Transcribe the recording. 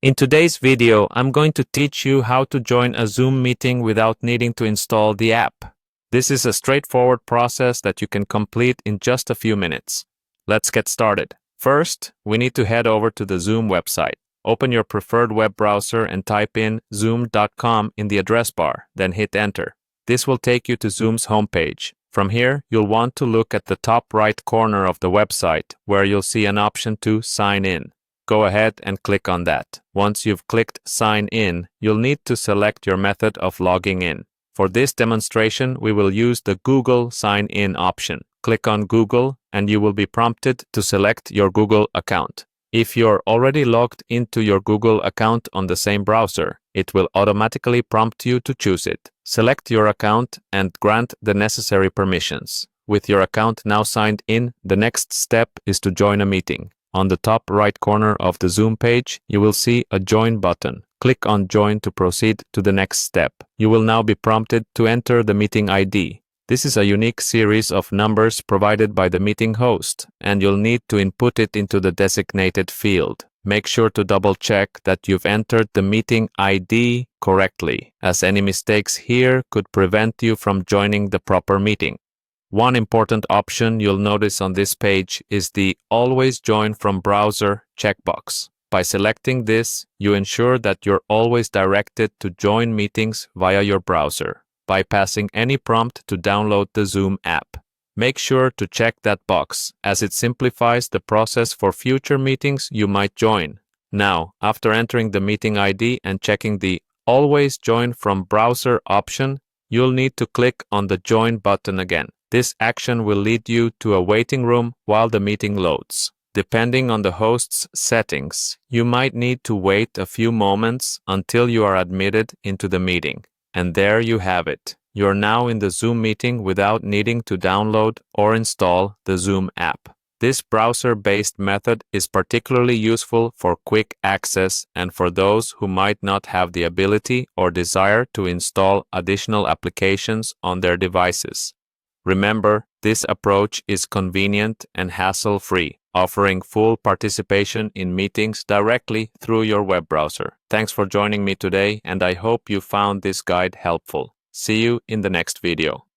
In today's video, I'm going to teach you how to join a Zoom meeting without needing to install the app. This is a straightforward process that you can complete in just a few minutes. Let's get started. First, we need to head over to the Zoom website. Open your preferred web browser and type in zoom.com in the address bar, then hit enter. This will take you to Zoom's homepage. From here, you'll want to look at the top right corner of the website, where you'll see an option to sign in. Go ahead and click on that. Once you've clicked Sign In, you'll need to select your method of logging in. For this demonstration, we will use the Google Sign In option. Click on Google and you will be prompted to select your Google account. If you're already logged into your Google account on the same browser, it will automatically prompt you to choose it. Select your account and grant the necessary permissions. With your account now signed in, the next step is to join a meeting. On the top right corner of the Zoom page, you will see a Join button. Click on Join to proceed to the next step. You will now be prompted to enter the meeting ID. This is a unique series of numbers provided by the meeting host, and you'll need to input it into the designated field. Make sure to double-check that you've entered the meeting ID correctly, as any mistakes here could prevent you from joining the proper meeting. One important option you'll notice on this page is the Always Join from Browser checkbox. By selecting this, you ensure that you're always directed to join meetings via your browser, bypassing any prompt to download the Zoom app. Make sure to check that box, as it simplifies the process for future meetings you might join. Now, after entering the meeting ID and checking the Always Join from Browser option, you'll need to click on the Join button again. This action will lead you to a waiting room while the meeting loads. Depending on the host's settings, you might need to wait a few moments until you are admitted into the meeting. And there you have it. You're now in the Zoom meeting without needing to download or install the Zoom app. This browser-based method is particularly useful for quick access and for those who might not have the ability or desire to install additional applications on their devices. Remember, this approach is convenient and hassle-free, offering full participation in meetings directly through your web browser. Thanks for joining me today, and I hope you found this guide helpful. See you in the next video.